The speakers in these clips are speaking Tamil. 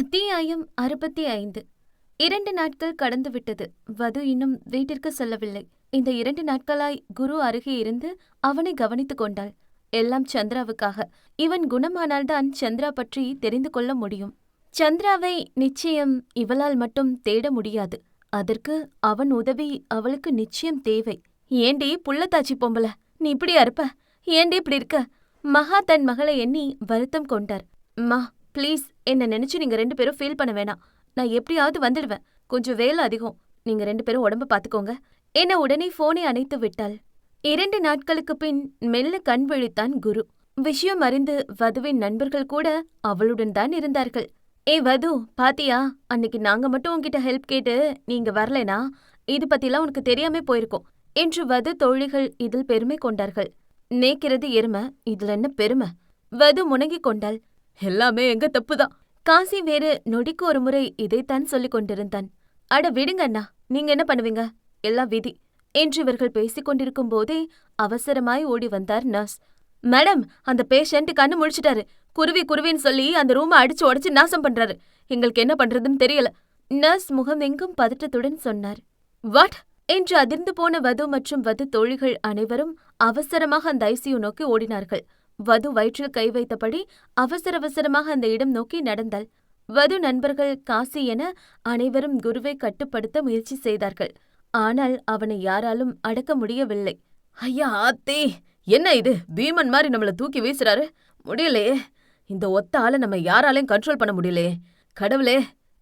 அத்தியாயம் 65. 2 நாட்கள் கடந்துவிட்டது. வது இன்னும் வீட்டிற்கு செல்லவில்லை. இந்த 2 நாட்களாய் குரு அருகே இருந்து அவனை கவனித்துக் கொண்டாள். எல்லாம் சந்திராவுக்காக. இவன் குணமானால்தான் சந்திரா பற்றி தெரிந்து கொள்ள முடியும். சந்திராவை நிச்சயம் இவளால் மட்டும் தேட முடியாது. அதற்கு அவன் உதவி அவளுக்கு நிச்சயம் தேவை. ஏண்டி புள்ளத்தாச்சி பொம்பல, நீ இப்படியா இருப்ப? ஏண்டி இப்படி இருக்க? மகா தன் மகளை எண்ணி வருத்தம் கொண்டார். மா, ப்ளீஸ், என்ன நினைச்சு நீங்க 2 பேரும் ஃபீல் பண்ண வேணாம். நான் எப்படியாவது வந்துடுவேன். கொஞ்சம் வேலை அதிகம். நீங்க 2 பேரும் உடம்ப பாத்துக்கோங்க. என உடனே போனை அணைத்து விட்டாள். 2 நாட்களுக்கு பின் மெல்ல கண் விழித்தான் குரு. விஷயம் அறிந்து வதுவின் நண்பர்கள் கூட அவளுடன் தான் இருந்தார்கள். ஏ வது, பாத்தியா, அன்னைக்கு நாங்க மட்டும் உன்கிட்ட ஹெல்ப் கேட்டு நீங்க வரலனா இது பத்திலாம் உனக்கு தெரியாம போயிருக்கோம் என்று வது தோழிகள் இதில் பெருமை கொண்டார்கள். நேக்கிறது எருமை, இதுல என்ன பெருமை? வது முணங்கிக் கொண்டாள். எல்லாமே எங்க தப்புதான். காசி வேறு நொடிக்கு ஒரு முறை இதைத்தான் சொல்லிக் கொண்டிருந்தான். அட விடுங்க அண்ணா, நீங்க என்ன பண்ணுவீங்க? எல்லாம் விதி என்று இவர்கள் பேசிக் கொண்டிருக்கும் போதே அவசரமாய் ஓடி வந்தார் நர்ஸ். மேடம், அந்த பேஷண்ட் கண்ணு முழிச்சிட்டாரு. குருவின்னு சொல்லி அந்த ரூமை அடிச்சு உடைச்சு நாசம் பண்றாரு. எங்களுக்கு என்ன பண்றதுன்னு தெரியல. நர்ஸ் முகம் எங்கும் பதற்றத்துடன் சொன்னார். வாட் என்று அதிர்ந்து போன வது மற்றும் வது தோழிகள் அனைவரும் அவசரமாக அந்த ஐசியூ நோக்கி ஓடினார்கள். வது வயிற்றில் கை வைத்தபடி அவசரமாக அந்த இடம் நோக்கி நடந்தாள். வது நண்பர்கள் காசி என அனைவரும் குருவை கட்டுப்படுத்த முயற்சி செய்தார்கள். ஆனால் அவனை யாராலும் அடக்க முடியவில்லை. ஐயா ஆத்தே, என்ன இது? பீமன் மாதிரி நம்மள தூக்கி வீசுறாரு. முடியலையே, இந்த ஒத்த ஆளை நம்ம யாராலையும் கண்ட்ரோல் பண்ண முடியலையே. கடவுளே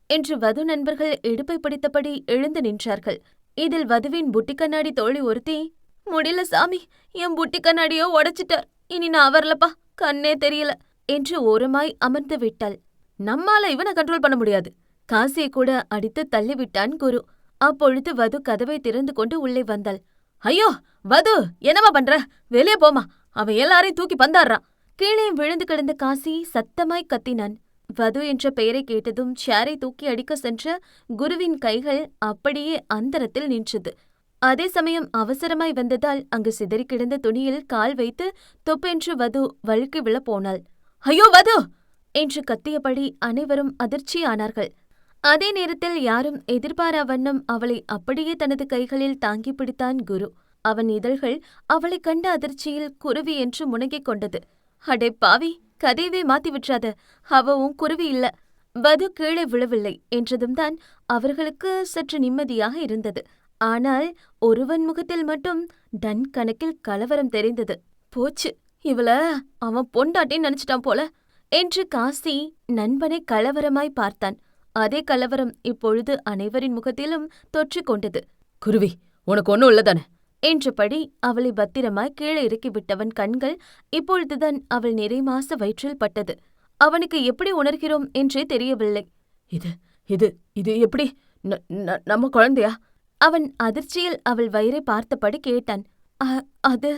என்று வது நண்பர்கள் இடுப்பை பிடித்தபடி எழுந்து நின்றார்கள். இதில் வதுவின் புட்டி கண்ணாடி தோழி ஒருத்தி, முடியல சாமி, என் புட்டி கண்ணாடியோ உடைச்சிட்டார். இனி நான் வரலப்பா, கண்ணே தெரியல என்று ஓரமாய் அமர்ந்து விட்டாள். நம்மால இவனை கண்ட்ரோல் பண்ண முடியாது. காசியை கூட அடித்து தள்ளிவிட்டான் குரு. அப்பொழுது வது கதவை திறந்து கொண்டு உள்ளே வந்தாள். ஐயோ வது, என்னமா பண்ற? வெளியே போமா, அவன் எல்லாரையும் தூக்கி பந்தாடுறான். கீழே விழுந்து கிடந்த காசி சத்தமாய் கத்தினான். வது என்ற பெயரை கேட்டதும் சேரை தூக்கி அடிக்க சென்ற குருவின் கைகள் அப்படியே அந்தரத்தில் நின்றது. அதே சமயம் அவசரமாய் வந்ததால் அங்கு சிதறி கிடந்த துணியில் கால் வைத்து தொப்பென்று வது வழுக்கி விழ போனாள். ஐயோ வது என்று கத்தியபடி அனைவரும் அதிர்ச்சியானார்கள். அதே நேரத்தில் யாரும் எதிர்பாரா வண்ணம் அவளை அப்படியே தனது கைகளில் தாங்கி பிடித்தான் குரு. அவன் இதழ்கள் அவளை கண்ட அதிர்ச்சியில் குருவி என்று முனகிக் கொண்டது. அடே பாவி, கதையவே மாத்தி விட்டுறாத, அவவும் குருவி இல்ல. வது கீழே விழவில்லை என்றதும் தான் அவர்களுக்கு சற்று நிம்மதியாக இருந்தது. ஆனால் ஒருவன் முகத்தில் மட்டும் டன் கணக்கில் கலவரம் தெரிந்தது. போச்சு, இவள அவன் பொண்டாட்டின்னு நினைச்சிட்டான் போல என்று காசி நண்பனை கலவரமாய் பார்த்தான். அதே கலவரம் இப்பொழுது அனைவரின் முகத்திலும் தொற்றிக் கொண்டது. குருவி, உனக்கு ஒன்னும் இல்லதானே என்றபடி அவளை பத்திரமாய் கீழே இறக்கிவிட்டவன் கண்கள் இப்பொழுதுதான் அவள் நிறைமாச வயிற்றில் பட்டது. அவனுக்கு எப்படி உணர்கிறோம் என்றே தெரியவில்லை. இது இது இது எப்படி நம்ம குழந்தையா? அவன் அதிர்ச்சியில் அவள் வயிறை பார்த்தபடி கேட்டான். அது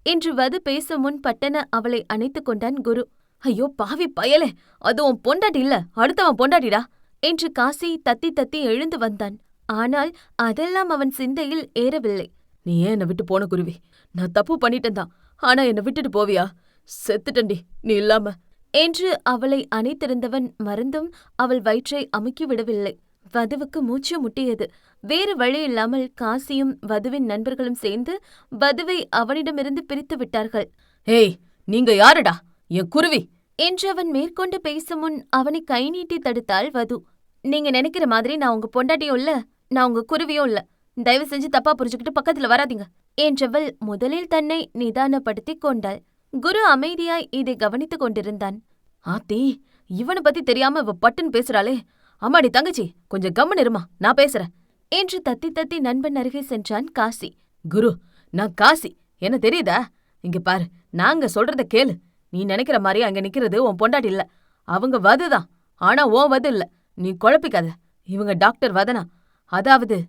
என்று வது பேசும் முன் பட்டன அவளை அணைத்துக் கொண்டான் குரு. ஐயோ பாவி பயலே, அது உன் பொண்டாட்டி இல்ல, அடுத்தவன் பொண்டாட்டிடா என்று காசி தத்தி தத்தி எழுந்து வந்தான். ஆனால் அதெல்லாம் அவன் சிந்தையில் ஏறவில்லை. நீ ஏன் என்னை விட்டு போன குருவி? நான் தப்பு பண்ணிட்டேன் தான், ஆனா என்னை விட்டுட்டு போவியா? செத்துட்டண்டி நீ இல்லாம என்று அவளை அணைத்திருந்தவன் மறந்தும் அவள் வயிற்றை அமுக்கி விடவில்லை. வதுவுக்கு மூச்சு முட்டியது. வேறு வழி இல்லாமல் காசியும் வதுவின் நண்பர்களும் சேர்ந்து வதுவை அவனிடமிருந்து பிரித்து விட்டார்கள். ஏய், நீங்க யாருடா? என் குருவி என்று அவன் மேற்கொண்டு பேசும் முன் அவனை கை நீட்டி தடுத்தாள் வது. நீங்க நினைக்கிற மாதிரி நான் உங்க பொண்டாட்டியும் இல்ல, நான் உங்க குருவியும் இல்ல. தயவு செஞ்சு தப்பா புரிஞ்சுக்கிட்டு பக்கத்துல வராதீங்க என்றவள் முதலில் தன்னை நிதானப்படுத்திக் கொண்டாள். குரு அமைதியாய் இதை கவனித்துக் கொண்டிருந்தான். ஆத்தி, இவனை பத்தி தெரியாம இவ பட்டுன்னு பேசுறாளே. அம்மாடி தங்கச்சி, கொஞ்சம் கம்மன் இருமா, நான் பேசுறேன் என்று தத்தி தத்தி நண்பன் அருகே சென்றான் காசி. குரு, நான் காசி, என்ன தெரியுதா? இங்க பாரு, நாங்க சொல்றத கேளு. நீ நினைக்கிற மாதிரி அங்க நிக்கிறது உன் பொண்டாட்டி இல்ல, அவங்க வதுதான். ஆனா உன் வது இல்ல, நீ குழப்பிக்காத. இவங்க டாக்டர் வதனா, அதாவது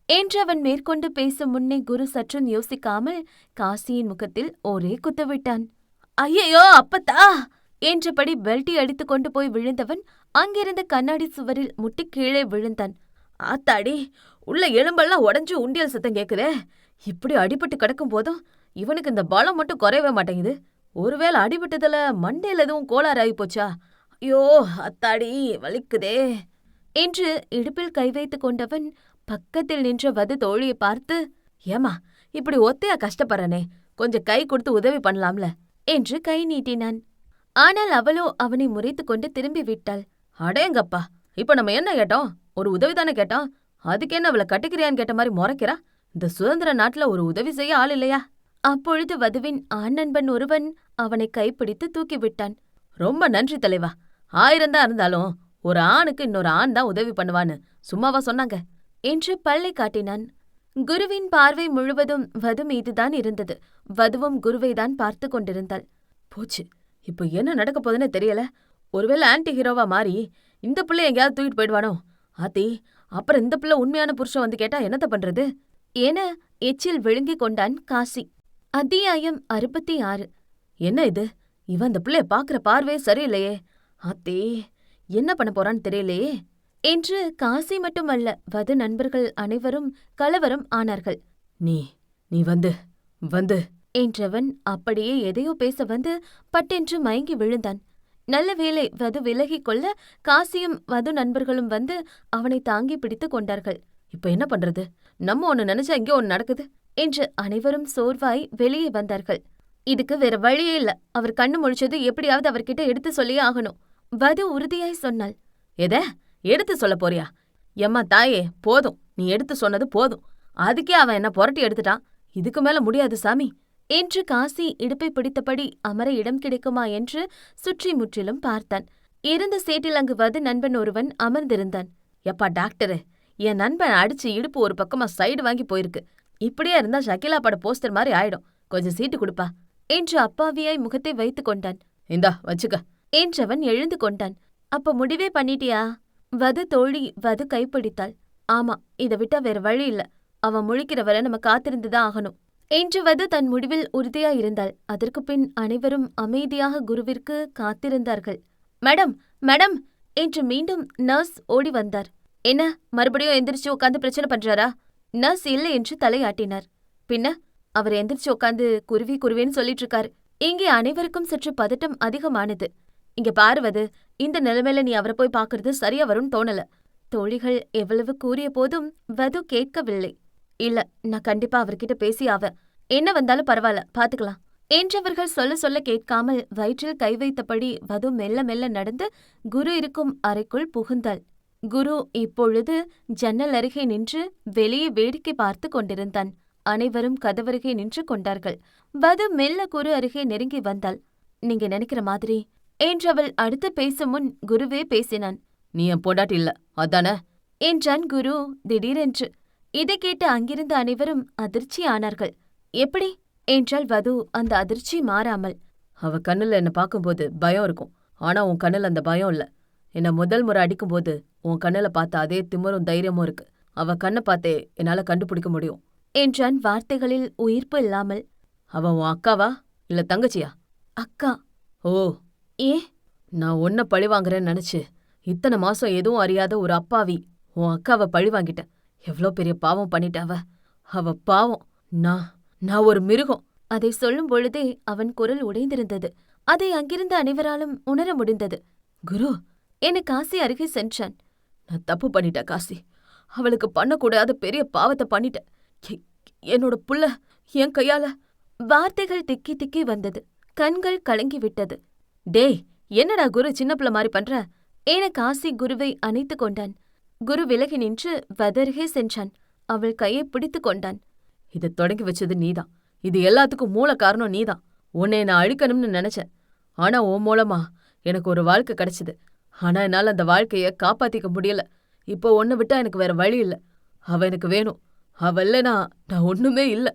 என்று அவன் மேற்கொண்டு பேசும் முன்னே குரு சற்றும் யோசிக்காமல் காசியின் முகத்தில் ஒரே குத்துவிட்டான். ஐயையோ அப்பத்தா என்றபடி பெல்ட்டி அடித்துக் கொண்டு போய் விழுந்தவன் அங்கிருந்த கண்ணாடி சுவரில் முட்டி கீழே விழுந்தான். ஆத்தாடி, உள்ள எலும்பெல்லாம் உடஞ்சு உண்டியல் சத்தம் கேக்குதே. இப்படி அடிபட்டு கிடக்கும் போதும் இவனுக்கு இந்த பலம் மட்டும் குறையவே மாட்டேங்குது. ஒருவேளை அடிபட்டதுல மண்டையில எதுவும் கோளாறு ஆகி போச்சா? ஐயோ அத்தாடி வலிக்குதே என்று இடுப்பில் கை வைத்துக் கொண்டவன் பக்கத்தில் நின்ற வது தோழியை பார்த்து, ஏமா இப்படி ஒத்தையா கஷ்டப்படுறனே, கொஞ்சம் கை கொடுத்து உதவி பண்ணலாம்ல என்று கை நீட்டினான். ஆனால் அவளோ அவனை முறைத்துக் கொண்டு திரும்பி விட்டாள். அடேங்கப்பா, இப்ப நம்ம என்ன கேட்டோம்? ஒரு உதவி தானே கேட்டோம். அதுக்கு என்ன அவளை கட்டிக்கிறியான்னு கேட்ட மாதிரி முறைக்கிறா? இந்த சுதந்திர நாட்டுல ஒரு உதவி செய்ய ஆள் இல்லையா? அப்பொழுது வதுவின் ஆண் நண்பன் ஒருவன் அவனை கைப்பிடித்து தூக்கிவிட்டான். ரொம்ப நன்றி தலைவா. 1000 தான் இருந்தாலும் ஒரு ஆணுக்கு இன்னொரு ஆண் தான் உதவி பண்ணுவான்னு சும்மாவா சொன்னாங்க என்று பல்லை காட்டினான். குருவின் பார்வை முழுவதும் வது மீதுதான் இருந்தது. வதுவும் குருவைதான் பார்த்து கொண்டிருந்தாள். போச்சு, இப்போ என்ன நடக்க போதுன்னு தெரியல. ஒருவேளை ஆன்டி ஹீரோவா மாறி இந்த பிள்ளை எங்கேயாவது தூக்கிட்டு போயிடுவானோ? ஆத்தி, அப்புறம் இந்த பிள்ளை உண்மையான புருஷன் வந்து கேட்டா என்னத்த பண்றது என எச்சில் விழுங்கிக் கொண்டான் காசி. அத்தியாயம் 66. என்ன இது? இவன் அந்த பிள்ளைய பாக்குற பார்வையே சரியில்லையே. ஆத்தே, என்ன பண்ண போறான்னு தெரியலையே என்று காசி மட்டுமல்ல, வது நண்பர்கள் அனைவரும் கலவரம் ஆனார்கள். நீ வந்து வந்து என்றவன் அப்படியே எதையோ பேச வந்து பட்டென்று மயங்கி விழுந்தான். நல்ல வேளை வது விலகிக் கொள்ள காசியும் வது நண்பர்களும் வந்து அவனை தாங்கி பிடித்து கொண்டார்கள். இப்ப என்ன பண்றது? நம்ம ஒன்னு நினைச்சா இங்கே ஒன்னு நடக்குது என்று அனைவரும் சோர்வாய் வெளியே வந்தார்கள். இதுக்கு வேற வழியே இல்ல. அவர் கண்ணு முழிச்சது எப்படியாவது அவர்கிட்ட எடுத்து சொல்லியே ஆகணும். வது உறுதியாய் சொன்னாள். எத எடுத்து சொல்ல போறியா? எம்மா தாயே, போதும், நீ எடுத்து சொன்னது போதும். அதுக்கே அவன் என்ன புரட்டி எடுத்துட்டான். இதுக்கு மேல முடியாது சாமி என்று காசி இடுப்பை பிடித்தபடி அமர இடம் கிடைக்குமா என்று சுற்றி முற்றிலும் பார்த்தான். இருந்த சேட்டில் அங்கு வது நண்பன் ஒருவன் அமர்ந்திருந்தான். எப்பா டாக்டரு, என் நண்பன் அடிச்சு இடுப்பு ஒரு பக்கமா சைடு வாங்கி போயிருக்கு. இப்படியே இருந்தா ஷக்கிலா பட போஸ்டர் மாதிரி ஆயிடும். கொஞ்சம் சீட்டு கொடுப்பா என்று அப்பாவியாய் முகத்தை வைத்து கொண்டான். இந்தா வச்சுக்க என்றவன் எழுந்து கொண்டான். அப்ப முடிவே பண்ணிட்டியா? வது தோழி வது கைப்பிடித்தாள். ஆமா, இதை விட்டா வேற வழி இல்ல. அவன் முழிக்கிற வரை நம்ம காத்திருந்துதான் ஆகணும் என்று வது தன் முடிவில் உறுதியாயிருந்தாள். அதற்கு பின் அனைவரும் அமைதியாக குருவிற்கு காத்திருந்தார்கள். மேடம், மேடம் என்று மீண்டும் நர்ஸ் ஓடி வந்தார். என்ன, மறுபடியும் எந்திரிச்சு உட்காந்து பிரச்சனை பண்றாரா? நர்ஸ் இல்லை என்று தலையாட்டினார். பின்ன அவர் எந்திரிச்சு உட்காந்து குருவி குருவின்னு சொல்லிட்டு இருக்காரு. இங்கே அனைவருக்கும் சற்று பதட்டம் அதிகமானது. இங்க பாருவது, இந்த நிலைமையில நீ அவரை போய் பாக்குறது சரியா வரும்னு தோணல. தோழிகள் எவ்வளவு கூறிய போதும் வது கேட்கவில்லை. இல்ல, நான் கண்டிப்பா அவர்கிட்ட பேசி என்ன வந்தாலும் பரவாயில்ல, பாத்துக்கலாம் என்றவர்கள் சொல்ல சொல்ல கேட்காமல் வயிற்றில் கை வைத்தபடி வது மெல்ல மெல்ல நடந்து குரு இருக்கும் அறைக்குள் புகுந்தாள். குரு இப்பொழுது ஜன்னல் அருகே நின்று வெளியே வேடிக்கை பார்த்து கொண்டிருந்தான். அனைவரும் கதவருகே நின்று கொண்டார்கள். வது மெல்ல குரு அருகே நெருங்கி வந்தாள். நீங்க நினைக்கிற மாதிரி என்றவள் அடுத்து பேசும் முன் குருவே பேசினான். நீ என் பொண்டாட்டி இல்ல, அதானே என்றான் குரு திடீரென்று. இதை கேட்டு அங்கிருந்த அனைவரும் அதிர்ச்சி ஆனார்கள். எப்படி என்றாள் வது அந்த அதிர்ச்சி மாறாமல். அவ கண்ணுல என்ன பார்க்கும்போது பயம் இருக்கும். ஆனா உன் கண்ணுல அந்த பயம் இல்ல. என்ன முதல் முறை அடிக்கும்போது உன் கண்ணுல பார்த்த அதே திமிரும் தைரியமும் இருக்கு. அவ கண்ணை பார்த்தே என்னால கண்டுபிடிக்க முடியும் என்றான் வார்த்தைகளில் உயிர்ப்பு இல்லாமல். அவன் உன் அக்காவா இல்ல தங்கச்சியா? அக்கா. ஓ, ஏ? நான் உன்னை பழி வாங்குறேன்னு நினைச்சு இத்தனை மாசம் எதுவும் அறியாத ஒரு அப்பாவி உன் அக்காவை பழி வாங்கிட்டேன். எவ்வளோ பெரிய பாவம் பண்ணிட்ட அவ பாவம். நான் ஒரு மிருகம். அதை சொல்லும் பொழுதே அவன் குரல் உடைந்திருந்தது. அதை அங்கிருந்த அனைவராலும் உணர முடிந்தது. குரு என காசி அருகே சென்றான். நான் தப்பு பண்ணிட்டேன் காசி. அவளுக்கு பண்ணக்கூடாத பெரிய பாவத்தை பண்ணிட்டேன். என்னோட புள்ள என் கையால. வார்த்தைகள் திக்கி திக்கி வந்தது. கண்கள் கலங்கி விட்டது. டேய், என்னடா குரு சின்ன பிள்ளை மாதிரி பண்ற என காசி குருவை அணைத்து கொண்டான். குரு விலகி நின்று வதருகே சென்றான். அவள் கையை பிடித்து கொண்டான். இதை தொடங்கி வச்சது நீதான். இது எல்லாத்துக்கும் மூல காரணம் நீதான். உன்னை நான் அழிக்கணும்னு நினைச்சேன். ஆனா உன் மூலமா எனக்கு ஒரு வாழ்க்கை கிடைச்சது. ஆனா என்னால அந்த வாழ்க்கைய காப்பாத்திக்க முடியல. இப்போ உன்னை விட்டா எனக்கு வேற வழி இல்ல. அவ எனக்கு வேணும். அவ இல்லைனா நான் ஒண்ணுமே இல்ல.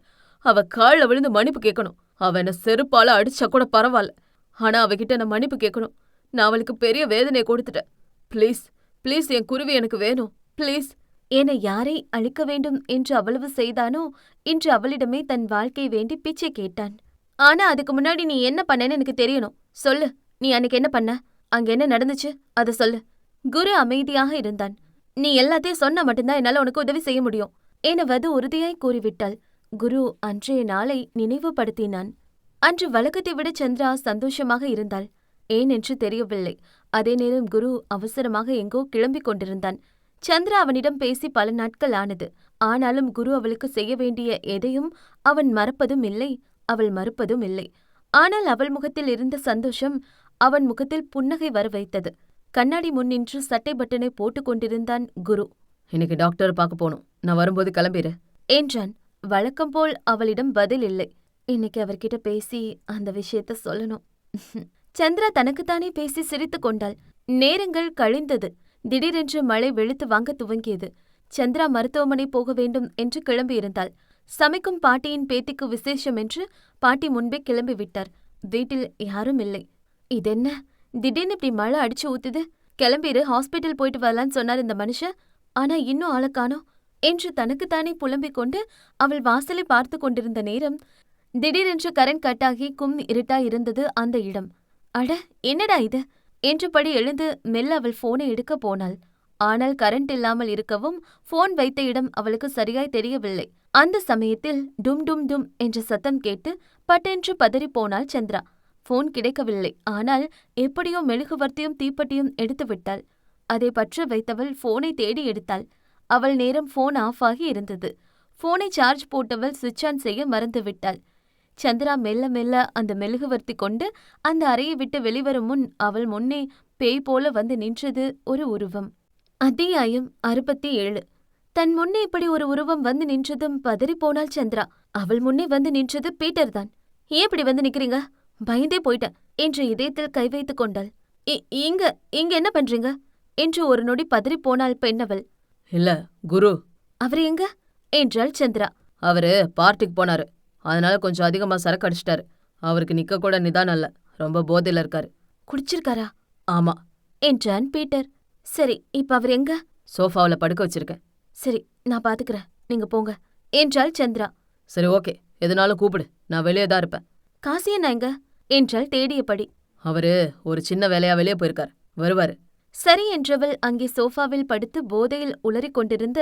அவ காலில் விழுந்து மன்னிப்பு கேட்கணும். அவ என்ன செருப்பால அடிச்சா கூட பரவாயில்ல. ஆனா அவகிட்ட நான் மன்னிப்பு கேட்கணும். நான் அவளுக்கு பெரிய வேதனையை கொடுத்துட்டேன். ப்ளீஸ் ப்ளீஸ், என் குருவி எனக்கு வேணும், ப்ளீஸ் என யாரை அழிக்க வேண்டும் என்று அவ்வளவு செய்தானோ இன்று அவளிடமே தன் வாழ்க்கை வேண்டி பிச்சை கேட்டான். ஆனா அதுக்கு முன்னாடி நீ என்ன பண்ணேன்னு எனக்கு தெரியணும். சொல்லு, நீ அன்னைக்கு என்ன பண்ண? அங்க என்ன நடந்துச்சு அதை சொல்லு. குரு அமைதியாக இருந்தான். நீ எல்லாத்தையும் சொன்னா மட்டும்தான் என்னால உனக்கு உதவி செய்ய முடியும் என வது உறுதியாய் கூறிவிட்டாள். குரு அன்றைய நாளை நினைவுபடுத்தினான். அன்று வழக்கத்தை விட சந்திரா சந்தோஷமாக இருந்தாள். ஏன் என்று தெரியவில்லை. அதே நேரம் குரு அவசரமாக எங்கோ கிளம்பிக் கொண்டிருந்தான். சந்திரா அவனிடம் பேசி பல நாட்கள் ஆனது. ஆனாலும் குரு அவளுக்கு செய்ய வேண்டிய எதையும் அவன் மறப்பதும் இல்லை, அவள் மறுப்பதும் இல்லை. ஆனால் அவள் முகத்தில் இருந்த சந்தோஷம் அவன் முகத்தில் புன்னகை வர வைத்தது. கண்ணாடி முன் நின்று சட்டை பட்டனை போட்டுக் கொண்டிருந்தான் குரு. இன்னைக்கு டாக்டர் பார்க்க போகணும், நான் வரும்போது கிளம்பிடு என்றான். வழக்கம் போல் அவளிடம் பதில் இல்லை. இன்னைக்கு அவர்கிட்ட பேசி அந்த விஷயத்த சொல்லணும். சந்திரா தனக்குத்தானே பேசி சிரித்துக் கொண்டாள். நேரங்கள் கழிந்தது. திடீரென்று மழை வெளுத்து வாங்க துவங்கியது. சந்திரா மருத்துவமனை போக வேண்டும் என்று கிளம்பியிருந்தாள். சமைக்கும் பாட்டியின் பேத்திக்கு விசேஷம் என்று பாட்டி முன்பே கிளம்பிவிட்டார். வீட்டில் யாரும் இல்லை. இதென்ன திடீர்னு இப்படி மழை அடிச்சு ஊத்துது? கிளம்பிரு, ஹாஸ்பிட்டல் போயிட்டு வரலான்னு சொன்னார் இந்த மனுஷன். ஆனா இன்னும் ஆளை காணோம் என்று தனக்குத்தானே புலம்பிக் கொண்டு அவள் வாசலை பார்த்து கொண்டிருந்த நேரம் திடீரென்று கரண்ட் கட்டாகி இருட்டா இருந்தது அந்த இடம். அட, என்னடா இது என்றபடி எழுந்து மெல்ல அவள் போனை எடுக்க போனாள். ஆனால் கரண்ட் இல்லாமல் இருக்கவும் போன் வைத்த இடம் அவளுக்கு சரியாய் தெரியவில்லை. அந்த சமயத்தில் டும் டும் டும் என்ற சத்தம் கேட்டு பட்டென்று பதறி போனாள் சந்திரா. போன் கிடைக்கவில்லை. ஆனால் எப்படியோ மெழுகுவர்த்தியும் தீப்பெட்டியும் எடுத்து விட்டாள். அதை பற்ற வைத்தவள் போனை தேடி எடுத்தாள். அவள் நேரம் போன் ஆஃப் ஆகி இருந்தது. போனை சார்ஜ் போட்டவள் சுவிட்ச் ஆன் செய்ய மறந்துவிட்டாள். சந்திரா மெல்ல மெல்ல அந்த மெழுகுவர்த்தி கொண்டு அந்த அறையை விட்டு வெளிவரும் முன் அவள் முன்னே பேய் போல வந்து நின்றது ஒரு உருவம். அத்தியாயம் 67. தன் முன்னே இப்படி ஒரு உருவம் வந்து நின்றதும் பதறி போனாள் சந்திரா. அவள் முன்னே வந்து நின்றது பீட்டர் தான். ஏன் இப்படி வந்து நிக்கிறீங்க? பயந்தே போயிட்டேன் என்று இதயத்தில் கை வைத்துக் கொண்டாள். இங்க இங்க என்ன பண்றீங்க என்று ஒரு நொடி பதறி போனாள் பெண்ணவள். இல்ல குரு. அவரு எங்க என்றாள் சந்திரா. அவரு பார்ட்டிக்கு போனாரு, அதனால கொஞ்சம் அதிகமா சரக்கு அடிச்சிட்டாரு. அவருக்கு நிக்க கூட நிதானம் இல்ல, ரொம்ப போதையில இருக்காரு. குடிச்சிருக்காரா? ஆமா என்றான் பீட்டர். சரி, இப்ப அவர் எங்க? சோஃபாவில் படுக்க வச்சிருக்கேன். சரி, நான் பாத்துக்கிறேன், நீங்க போங்க என்றாள் சந்திரா. சரி, ஓகே, எதுனாலும் கூப்பிடு, நான் வெளியே தான் இருப்பேன். காசியண்ணா எங்க என்றாள் தேடியபடி. அவரு ஒரு சின்ன வேலையா வெளியே போயிருக்காரு, வருவாரு. சரி என்றவள் அங்கே சோஃபாவில் படுத்து போதையில் உளறிக் கொண்டிருந்த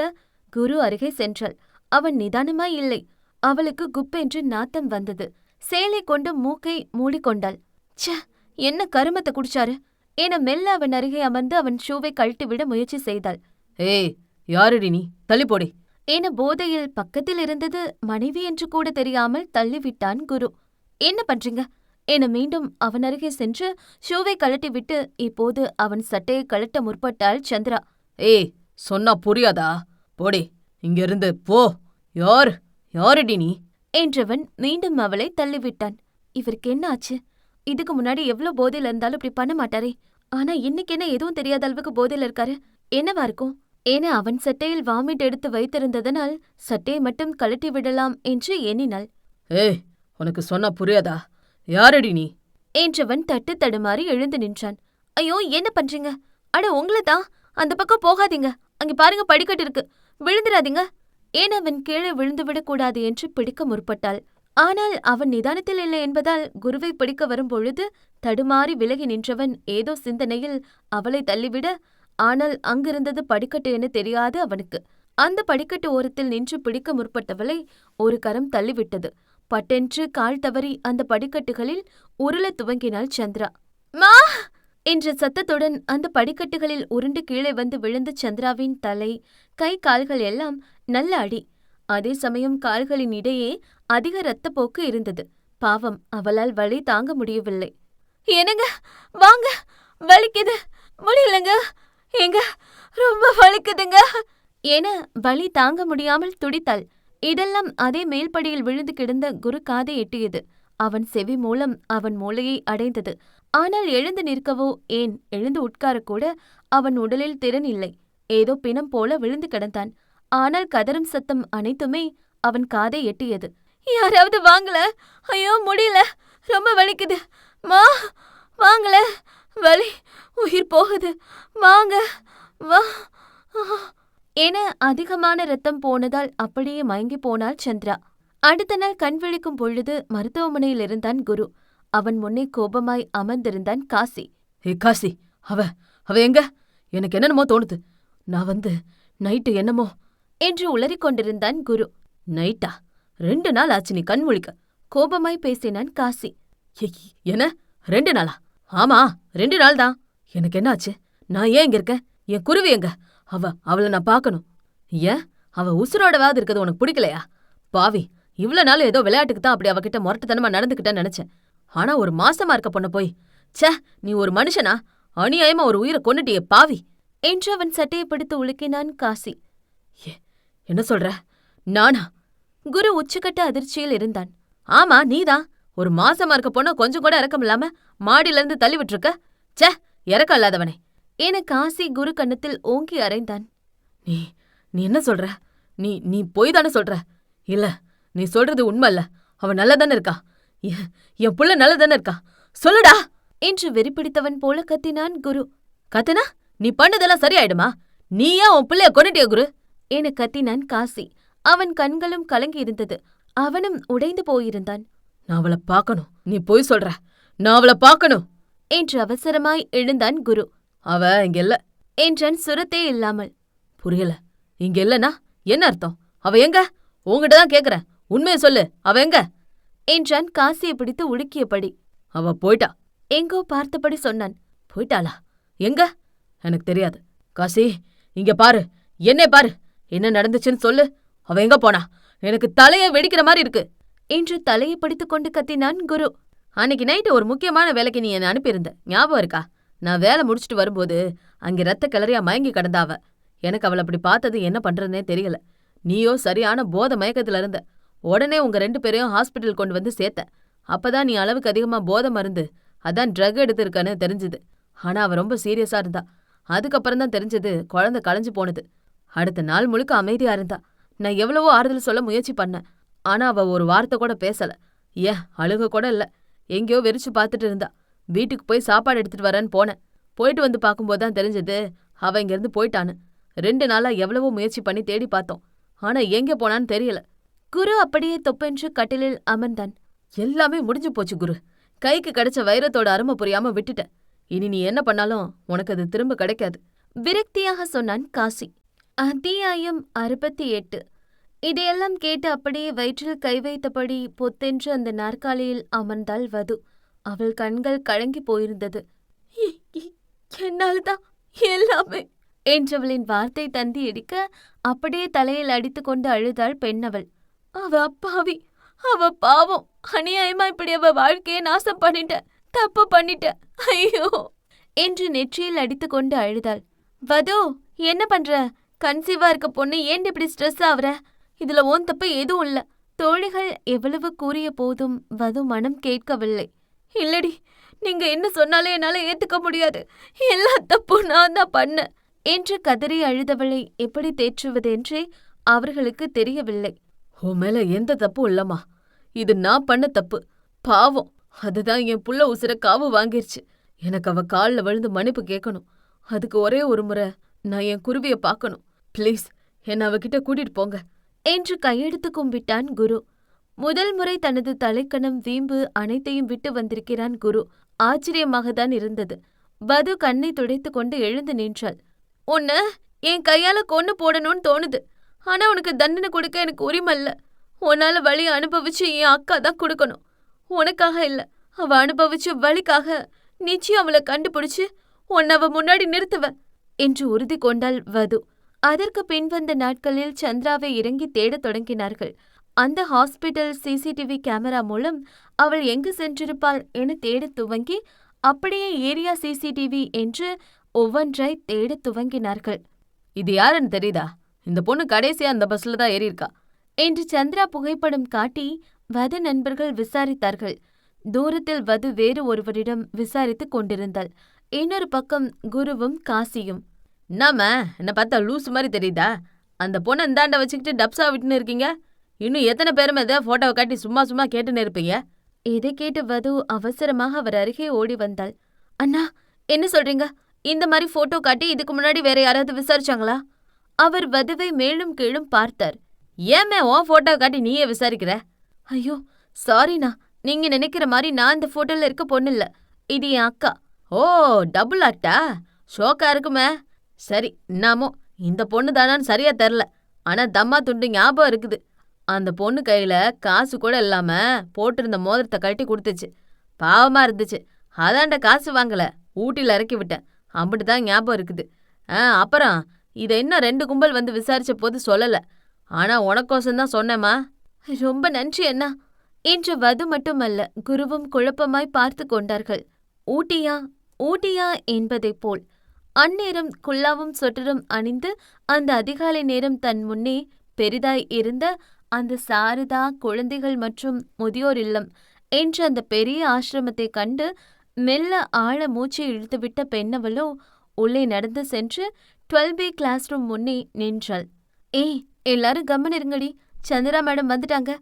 குரு அருகே சென்றாள். அவன் நிதானமாய் இல்லை. அவளுக்கு குப்பென்று நாத்தம் வந்தது. சேலை கொண்டு மூக்கை மூடிக்கொண்டாள். ச்ச, என்ன கருமத்தை குடிச்சாரு என மெல்ல அவன் அருகே அமர்ந்து அவன் ஷூவை கழட்டிவிட முயற்சி செய்தாள். ஏய், யாருடி நீ, தள்ளி போடி என போதையில் பக்கத்தில் இருந்தது மனைவி என்று கூட தெரியாமல் தள்ளிவிட்டான் குரு. என்ன பண்றீங்க என மீண்டும் அவன் அருகே சென்று ஷூவை கழட்டிவிட்டு இப்போது அவன் சட்டையை கழட்ட முற்பட்டாள் சந்திரா. ஏய், சொன்னா புரியாதா? போடி இங்கிருந்து போ. யாருடி நீ என்றவன் மீண்டும் அவளை தள்ளிவிட்டான். இவருக்கு என்ன ஆச்சு? இதுக்கு முன்னாடி எவ்வளவு போதையில இருந்தாலும் இப்படி பண்ண மாட்டாரே. ஆனா இன்னைக்கு என்ன எதுவும் தெரியாத அளவுக்கு போதையில இருக்காரு. என்னவா இருக்கும்? ஏன்னா அவன் சட்டையில் வாமிட் எடுத்து வைத்திருந்ததனால் சட்டையை மட்டும் கழட்டி விடலாம் என்று எண்ணினாள். ஏய், உனக்கு சொன்னா புரியாதா? யாரடி நீ என்றவன் தட்டு தடுமாறி எழுந்து நின்றான். ஐயோ, என்ன பண்றீங்க? அட, உங்களை தான். அந்த பக்கம் போகாதீங்க, அங்க பாருங்க, படிக்கட்டு இருக்கு, விழுந்துடாதீங்க. ஏன் அவன் கீழே விழுந்துவிடக்கூடாது என்று பிடிக்க முற்பட்டாள். ஆனால் அவன் நிதானத்தில் இல்லை என்பதால் குருவை பிடிக்க வரும்பொழுது தடுமாறி விலகி நின்றவன் ஏதோ சிந்தனையில் அவளை தள்ளிவிட, ஆனால் அங்கிருந்தது படிக்கட்டு என தெரியாது அவனுக்கு. அந்த படிக்கட்டு ஓரத்தில் நின்று பிடிக்க முற்பட்டவளை ஒரு கரம் தள்ளிவிட்டது. பட்டென்று கால் தவறி அந்த படிக்கட்டுகளில் உருளத் துவங்கினாள் சந்திரா. மா என்ற சத்தத்துடன் அந்த படிக்கட்டுகளில் உருண்டு கீழே வந்து விழுந்த சந்திராவின் தலை, கை, கால்கள் எல்லாம் நல்ல அடி. அதே சமயம் கால்களின் இடையே அதிக இரத்தப்போக்கு இருந்தது. பாவம், அவளால் வலி தாங்க முடியவில்லை. என்னங்க, வாங்க, வலிக்குது, முடியலங்க, எங்க ரொம்ப வலிக்குதுங்க என வலி தாங்க முடியாமல் துடித்தாள். இதெல்லாம் அதே மேல்படியில் விழுந்து கிடந்த குரு காதை எட்டியது. அவன் செவி மூலம் அவன் மூளையை அடைந்தது. ஆனால் எழுந்து நிற்கவோ, ஏன் எழுந்து உட்காரக்கூட அவன் உடலில் திறன் இல்லை. ஏதோ பிணம் போல விழுந்து கிடந்தான். ஆனால் கதறும் சத்தம் அனைத்துமே அவன் காதை எட்டியது. யாராவது வாங்கல, ஐயோ முடியல, ரொம்ப வலிக்குது, மா வாங்கல, வலி, உயிர் போகுது, வாங்க வா என அதிகமான ரத்தம் போனதால் அப்படியே மயங்கி போனாள் சந்திரா. அடுத்த நாள் கண் விழிக்கும் பொழுது மருத்துவமனையில் இருந்தான் குரு. அவன் முன்னே கோபமாய் அமர்ந்திருந்தான் காசி. ஏ காசி, அவ எங்க? எனக்கு என்னென்னமோ தோணுது. நான் நைட்டு என்னமோ என்று உளறிக் கொண்டிருந்தான் குரு. நைட்டா? 2 நாள் ஆச்சு நீ கண் முழிக்க. கோபமாய் பேசினான் காசி. என்ன 2 நாளா? ஆமா, 2 நாள் தான். எனக்கு என்ன ஆச்சு? நான் ஏன் இங்க இருக்கேன்? என் குருவி எங்க? அவள நான் பார்க்கணும். ஏன்? அவ உசுரோடவாது இருக்கிறது உனக்கு பிடிக்கலையா? பாவி, இவ்ளோ நாள் ஏதோ விளையாட்டுக்கு தான் அப்படி அவகிட்ட முரட்டுத்தனமா நடந்துக்கிட்டேன்னு நினைச்சேன். ஆனா ஒரு மாசமா இருக்க பொண்ண போய், ச்சே, நீ ஒரு மனுஷனா? அநியாயமா ஒரு உயிரை கொன்னுட்டியே பாவி என்று அவன் சட்டையை பிடித்து உலுக்கினான் காசி. என்ன சொல்ற? நானா? குரு உச்சக்கட்ட அதிர்ச்சியில் இருந்தான். ஆமா, நீதான். ஒரு மாசமா இருக்க பொண்ண கொஞ்சம் கூட இறக்கம் இல்லாம மாடியில இருந்து தள்ளி விட்டுருக்க. ச்சே, இறக்கம் இல்லாதவனே என காசி குரு கன்னத்தில் ஓங்கி அறைந்தான். நீ நீ என்ன சொல்ற? நீ பொய் தானே சொல்ற? இல்ல, நீ சொல்றது உண்மை இல்ல. அவன் நல்லதானே இருக்கா? என் புள்ள நல்லதானே இருக்கா? சொல்லுடா என்று வெறிப்பிடித்தவன் போல கத்தினான் குரு. கத்துனா நீ பண்ணதெல்லாம் சரியாயிடுமா? நீ ஏன் உன் பிள்ளைய கொன்னுட்டிய குரு என கத்தினான் காசி. அவன் கண்களும் கலங்கி இருந்தது. அவனும் உடைந்து போயிருந்தான். நான் அவளை பார்க்கணும். நீ பொய் சொல்ற. நான் அவளை பார்க்கணும் என்று அவசரமாய் எழுந்தான் குரு. அவ இங்க இல்ல என்றான் சுரத்தே இல்லாமல். புரியல. இங்க இல்லனா என்ன அர்த்தம்? அவ எங்க? உன்கிட்ட தான் கேக்குறேன். உண்மையை சொல்லு. அவ எங்க? என்றான் காசியை பிடித்து உலுக்கியபடி. அவ போயிட்டா. எங்கோ பார்த்தபடி சொன்னான். போயிட்டாளா? எங்க? எனக்கு தெரியாது. காசி, இங்க பாரு. என்னை பாரு. என்ன நடந்துச்சுன்னு சொல்லு. அவ எங்க போனா? எனக்கு தலைய வெடிக்கிற மாதிரி இருக்கு என்று தலையை பிடித்துக் கொண்டு கத்தினான் குரு. அன்னைக்கு நைட்டு ஒரு முக்கியமான வேலைக்கு நீ என்னை அனுப்பியிருந்த. ஞாபகம் இருக்கா? நான் வேலை முடிச்சுட்டு வரும்போது அங்கே ரத்த கிளறியா மயங்கி கிடந்தாவ. எனக்கு அவளை அப்படி பார்த்தது என்ன பண்றதுனே தெரியல. நீயோ சரியான போத மயக்கத்துல இருந்த. உடனே உங்க 2 பேரையும் ஹாஸ்பிட்டல் கொண்டு வந்து சேர்த்த. அப்பதான் நீ அளவுக்கு அதிகமா போதை மருந்து, அதான் ட்ரக் எடுத்திருக்கன்னு தெரிஞ்சுது. ஆனா அவ ரொம்ப சீரியஸா இருந்தா. அதுக்கப்புறம் தான் தெரிஞ்சது குழந்தை களைஞ்சு போனது. அடுத்த நாள் முழுக்க அமைதியா இருந்தா. நான் எவ்வளவோ ஆறுதல் சொல்ல முயற்சி பண்ணேன். ஆனா அவ ஒரு வார்த்தை கூட பேசல. ஏன் அழுக கூட இல்ல. எங்கேயோ வெறிச்சு பார்த்துட்டு இருந்தா. வீட்டுக்கு போய் சாப்பாடு எடுத்துட்டு வரேன்னு போனேன். போயிட்டு வந்து பார்க்கும்போதுதான் தெரிஞ்சது அவ இங்கிருந்து போயிட்டான்னு. 2 நாளா எவ்வளவோ முயற்சி பண்ணி தேடி பார்த்தோம். ஆனா எங்க போனான்னு தெரியல. குரு அப்படியே தொப்பென்று கட்டிலில் அமர்ந்தான். எல்லாமே முடிஞ்சு போச்சு குரு. கைக்கு கிடைச்ச வைரத்தோட அருமை புரியாம விட்டுட்ட. இனி நீ என்ன பண்ணாலும் உனக்கு அது திரும்ப கிடைக்காது. விரக்தியாக சொன்னான் காசி. அத்தியாயம் 68. இதையெல்லாம் கேட்டு அப்படியே வயிற்றில் கை வைத்தபடி பொத்தென்று அந்த நாற்காலியில் அமர்ந்தாள் வது. அவள் கண்கள் கலங்கி போயிருந்தது. என்னால்தான் எல்லாமே என்றவளின் வார்த்தை தந்தி இடிக்க அப்படியே தலையில் அடித்துக்கொண்டு அழுதாள் பெண்ணவள். அவ அப்பாவி, அவ பாவம், அநியாயமா இப்படி அவ வாழ்க்கையை நாசம் பண்ணிட்ட, தப்பு பண்ணிட்ட, ஐயோ என்று நெற்றியில் அடித்துக்கொண்டு அழுதாள். வது, என்ன பண்ற? கன்சீவா இருக்க பொண்ணு ஏன் இப்படி ஸ்ட்ரெஸ் ஆகுற? இதுல ஓன் தப்பு எதுவும் இல்ல. தோழிகள் எவ்வளவு கூறிய போதும் வது மனம் கேட்கவில்லை. இல்லடி, நீங்க என்ன சொன்னாலே என்னால ஏத்துக்க முடியாது. எல்லா தப்பும் நான் தான் பண்ண என்று கதறி அழுதவளை எப்படி தேற்றுவதென்றே அவர்களுக்கு தெரியவில்லை. உன் மேல எந்த தப்பும் இல்லம்மா. இது நான் பண்ண தப்பு. பாவம், அதுதான் என் புள்ள உசுர காவு வாங்கிருச்சு. எனக்கு அவ காலில் விழுந்து மன்னிப்பு கேட்கணும். அதுக்கு ஒரே ஒரு முறை நான் என் குருவிய பார்க்கணும். ப்ளீஸ், என்னை அவகிட்ட கூட்டிட்டு போங்க என்று கையெடுத்து கும்பிட்டான் குரு. முதல் முறை தனது தலைக்கணம் வீம்பு அனைத்தையும் விட்டு வந்திருக்கிறான் குரு. ஆச்சரியமாகத்தான் இருந்தது. வது கண்ணை துடைத்து கொண்டு எழுந்து நின்றாள். உன்னை என் கையால கொன்னு போடணும்னு தோணுது. ஆனா உனக்கு தண்டனை கொடுக்க எனக்கு உரிமை இல்ல. உன்னால வழியை அனுபவிச்சு என் அக்கா தான் கொடுக்கணும். உனக்காக இல்ல, அவ அனுபவிச்ச வழிக்காக நிச்சயம் அவளை கண்டுபிடிச்சு உன்னை அவ முன்னாடி நிறுத்துவ என்று உறுதி கொண்டாள் வது. அதற்கு பின்வந்த நாட்களில் சந்திராவை இறங்கி தேடத் தொடங்கினார்கள். அந்த ஹாஸ்பிட்டல் சிசிடிவி கேமரா மூலம் அவள் எங்கு சென்றிருப்பாள் என தேடத் துவங்கி அப்படியே ஏரியா சிசிடிவி என்று ஒவ்வொன்றாய் தேடத் துவங்கினார்கள். இது யாருன்னு தெரியுதா? இந்த பொண்ணு கடைசியா அந்த பஸ்ல தான் ஏறியிருக்கா என்று சந்திரா புகைப்படம் காட்டி வது நண்பர்கள் விசாரித்தார்கள். தூரத்தில் வது வேறு ஒருவரிடம் விசாரித்துக் கொண்டிருந்தாள். இன்னொரு பக்கம் குருவும் காசியும். நாம என்ன பார்த்தா லூஸ் மாதிரி தெரியுதா? அந்த பொண்ணை இந்தாண்ட வச்சுக்கிட்டு டப்ஸா விட்டுன்னு இருக்கீங்க. இன்னும் எத்தனை பேரும் இதை போட்டோவை காட்டி சும்மா சும்மா கேட்டுன்னு இருப்பீங்க? இதை கேட்டு வது அவசரமாக அவர் அருகே ஓடி வந்தாள். அண்ணா, என்ன சொல்றீங்க? இந்த மாதிரி போட்டோ காட்டி இதுக்கு முன்னாடி வேற யாராவது விசாரிச்சாங்களா? அவர் வதுவை மேலும் கீழும் பார்த்தார். ஏமே உன் போட்டோவை காட்டி நீயே விசாரிக்கிற? ஐயோ சாரிண்ணா, நீங்க நினைக்கிற மாதிரி நான் இந்த போட்டோல இருக்க பொண்ணு இல்ல. இது என் அக்கா. ஓ, டபுள் ஆக்டா? ஷோக்கா இருக்குமே. சரி, என்னமோ இந்த பொண்ணு தானான்னு சரியா தெரில. ஆனா தம்மா துண்டு ஞாபகம் இருக்குது. அந்த பொண்ணு கையில காசு கூட இல்லாம போட்டிருந்த மோதிரத்தை கட்டி கொடுத்துச்சு. பாவமா இருந்துச்சு. அதாண்ட காசு வாங்கல, ஊட்டில இறக்கி விட்டேன். அம்பிட்டுதான் ஞாபகம் இருக்குது. அப்புறம் இதை இன்னும் 2 கும்பல் வந்து விசாரிச்ச போது சொல்லல. ஆனா உனக்கோசம்தான் சொன்னேம்மா. ரொம்ப நன்றி அண்ணா என்று வது மட்டுமல்ல குருவும் குழப்பமாய் பார்த்து கொண்டார்கள். ஊட்டியா ஊட்டியா என்பதைப் போல் அந்நேரம் குல்லாவும் சொட்டரும் அணிந்து அந்த அதிகாலை நேரம் தன் முன்னே பெரிதாய் இருந்த அந்த சாரதா குழந்தைகள் மற்றும் முதியோர் இல்லம் என்ற அந்த பெரிய ஆசிரமத்தை கண்டு மெல்ல ஆழ மூச்சை இழுத்துவிட்ட பெண்ணவளோ உள்ளே நடந்து சென்று 12B கிளாஸ் ரூம் முன்னே நின்றாள். ஏய், எல்லாரும் கம்மன் இருங்கடி, சந்திரா மேடம் வந்துட்டாங்க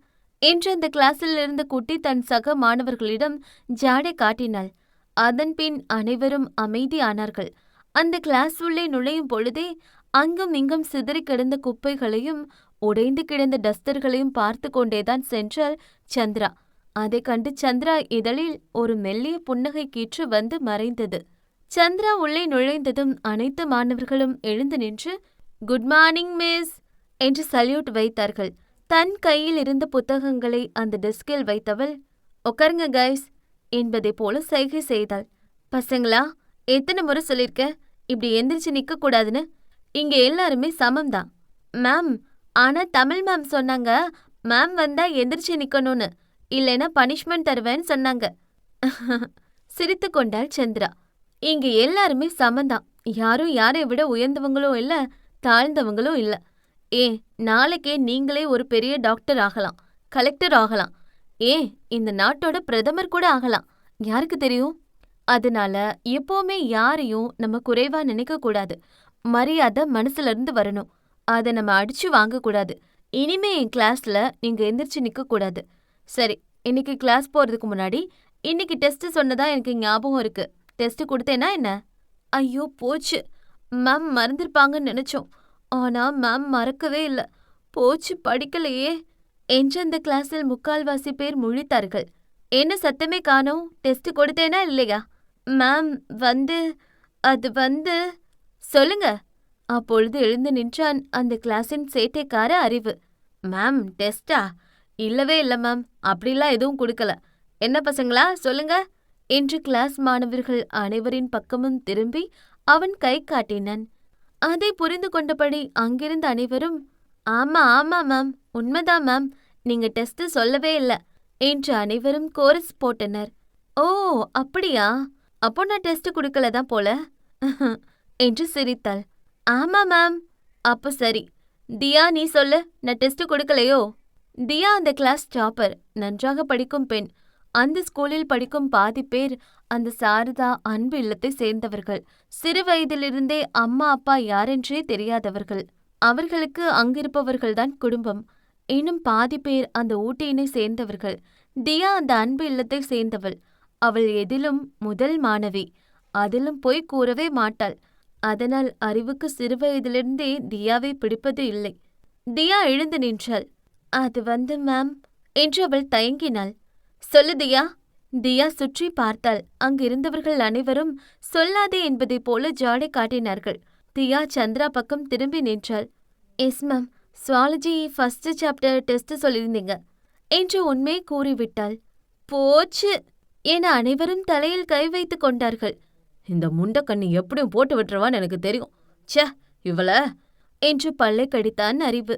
என்று அந்த கிளாஸில் இருந்த குட்டி தன் சக மாணவர்களிடம் ஜாடை காட்டினாள். அதன் பின் அனைவரும் அமைதியானார்கள். அந்த கிளாஸ் உள்ளே நுழையும் பொழுதே அங்கும் இங்கும் சிதறி கிடந்த குப்பைகளையும் உடைந்து கிடந்த டஸ்டர்களையும் பார்த்து கொண்டேதான் சென்றாள் சந்திரா. அதை கண்டு சந்திரா இதழில் ஒரு மெல்லிய புன்னகை கீற்று வந்து மறைந்தது. சந்திரா உள்ளே நுழைந்ததும் அனைத்து மாணவர்களும் எழுந்து நின்று குட் மார்னிங் மிஸ் என்று சல்யூட் வைத்தார்கள். தன் கையில் இருந்த புத்தகங்களை அந்த டெஸ்கில் வைத்தவள் உட்காருங்க கைஸ் என்பதை போல சைகை செய்தாள். பசங்களா, எத்தனை முறை சொல்லியிருக்க இப்படி எந்திரிச்சு நிக்க கூடாதுன்னு? இங்க எல்லாருமே சமம்தான். மேம், ஆனா தமிழ் மேம் சொன்னாங்க மேம் வந்தா எந்திரிச்சு நிக்கணும்னு, இல்லைன்னா பனிஷ்மெண்ட் தருவேன்னு சொன்னாங்க. சிரித்து கொண்டாள் சந்திரா. இங்க எல்லாருமே சமந்தான். யாரும் யாரை விட உயர்ந்தவங்களும் இல்ல, தாழ்ந்தவங்களும் இல்ல. நாளைக்கே நீங்களே ஒரு பெரிய டாக்டர் ஆகலாம், கலெக்டர் ஆகலாம், இந்த நாட்டோட பிரதமர் கூட ஆகலாம், யாருக்கு தெரியும்? அதனால எப்பவுமே யாரையும் நம்ம குறைவா நினைக்க கூடாது. மரியாதை மனசுல இருந்து வரணும். அதை நம்ம அடிச்சு வாங்க கூடாது. இனிமே என் கிளாஸ்ல நீங்க எந்திரிச்சு நிக்க கூடாது. சரி, இன்னைக்கு கிளாஸ் போறதுக்கு முன்னாடி இன்னைக்கு டெஸ்ட் சொன்னதா எனக்கு ஞாபகம் இருக்கு. டெஸ்ட் கொடுத்தேனா என்ன? ஐயோ போச்சு, மேம் மறந்துருப்பாங்கன்னு நினைச்சோம். ஆனா மேம் மறக்கவே இல்லை. போச்சு, படிக்கலையே என்று அந்த கிளாஸில் முக்கால்வாசி பேர் முழித்தார்கள். என்ன சத்தமே காணோம்? டெஸ்ட் கொடுத்தேனா இல்லையா? மேம் அது சொல்லுங்க. அப்பொழுது எழுந்து நின்றான் அந்த கிளாஸின் சேட்டைக்கார அறிவு. மேம் டெஸ்டா? இல்லவே இல்லை மேம், அப்படிலாம் எதுவும் கொடுக்கல. என்ன பசங்களா சொல்லுங்க என்று கிளாஸ் மாணவர்கள் அனைவரின் பக்கமும் திரும்பி அவன் கை காட்டினான். அதை புரிந்து கொண்டபடி அங்கிருந்த அனைவரும் ஆமா மேம், உண்மைதான் மேம், நீங்க டெஸ்ட் சொல்லவே இல்லை என்று அனைவரும் கோரஸ் போட்டனர். ஓ அப்படியா, அப்போ நான் டெஸ்ட் கொடுக்கலதான் போல என்று சிரித்தாள். ஆமா மேம். அப்போ சரி, தியா நீ சொல்லு, நான் டெஸ்ட் கொடுக்கலையோ? தியா அந்த கிளாஸ் டாப்பர், நன்றாக படிக்கும் பெண். அந்த ஸ்கூலில் படிக்கும் பாதி பேர் அந்த சாரதா அன்பு இல்லத்தை சேர்ந்தவர்கள். சிறு வயதிலிருந்தே அம்மா அப்பா யாரென்றே தெரியாதவர்கள். அவர்களுக்கு அங்கிருப்பவர்கள்தான் குடும்பம். இன்னும் பாதி பேர் அந்த ஊட்டியினை சேர்ந்தவர்கள். தியா அந்த அன்பு இல்லத்தை சேர்ந்தவள். அவள் எதிலும் முதல் மாணவி. அதிலும் பொய் கூறவே மாட்டாள். அதனால் அறிவுக்கு சிறுவயதிலிருந்தே தியாவை பிடிப்பது இல்லை. தியா எழுந்து நின்றாள். அது மேம் என்று அவள் தயங்கினாள். சொல்லு தியா. தியா சுற்றி பார்த்தாள். அங்கிருந்தவர்கள் அனைவரும் சொல்லாதே என்பதைப் போல ஜாடை காட்டினார்கள். தியா சந்திரா பக்கம் திரும்பி நின்றாள். Yes ma'am, zoology first chapter test சொல்லியிருந்தீங்க என்று உண்மையை கூறிவிட்டாள். போச்சு என அனைவரும் தலையில் கை வைத்து கொண்டார்கள். இந்த முண்டக்கண்ணி எப்படியும் போட்டு விட்டுருவான்னு எனக்கு தெரியும். ச்சே இவள என்று பல்லை கடித்தான் அறிவு.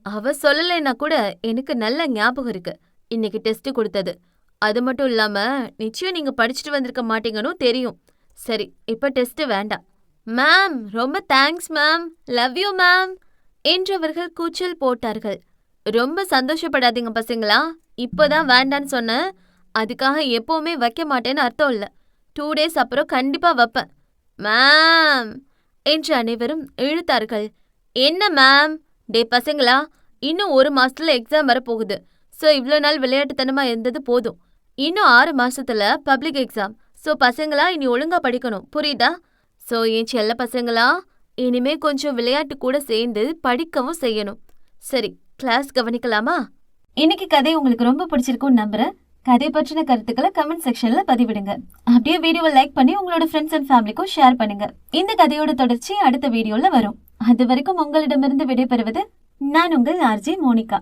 அவ சொல்லலைன்னா கூட எனக்கு நல்ல ஞாபகம் இருக்கு இன்னைக்கு டெஸ்ட் கொடுத்தது. அது மட்டும் இல்லாம நிச்சயம் நீங்க படிச்சுட்டு வந்திருக்க மாட்டீங்கன்னு தெரியும். சரி, இப்ப டெஸ்ட் வேண்டாம். மேம் ரொம்ப thanks ma'am, love you ma'am என்று அவர்கள் கூச்சல் போட்டார்கள். ரொம்ப சந்தோஷப்படாதீங்க பசங்களா, இப்போதான் வேண்டான்னு சொன்னேன். அதுக்காக எப்பவுமே வைக்க மாட்டேன்னு அர்த்தம் இல்லை. 2 days அப்புறம் கண்டிப்பா வைப்பேன். மேம் என்று அனைவரும் இழுத்தார்கள். என்ன மேம்? டே பசங்களா, இன்னும் 1 மாசத்துல எக்ஸாம் வரப்போகுது. ஸோ இவ்வளோ நாள் விளையாட்டுத்தனமா இருந்தது போதும். இன்னும் 6 மாசத்துல பப்ளிக் எக்ஸாம். ஸோ பசங்களா இனி ஒழுங்கா படிக்கணும், புரியுதா? ஸோ என் செல்ல பசங்களா, இனிமே கொஞ்சம் விளையாட்டு கூட சேர்ந்து படிக்கவும் செய்யணும். சரி, கிளாஸ் கவனிக்கலாமா? இன்னைக்கு கதை உங்களுக்கு ரொம்ப பிடிச்சிருக்கும்னு நம்புறேன். கதை பற்றின கருத்துக்களை கமெண்ட் செக்ஷன்ல பதிவிடுங்க. அப்படியே வீடியோவை லைக் பண்ணி உங்களோட ஃப்ரெண்ட்ஸ் அண்ட் ஃபேமிலிக்கும் ஷேர் பண்ணுங்க. இந்த கதையோட தொடர்ச்சி அடுத்த வீடியோல வரும். அது வரைக்கும் உங்களிடமிருந்து விடைபெறுவது நான் உங்கள் RJ மோனிகா.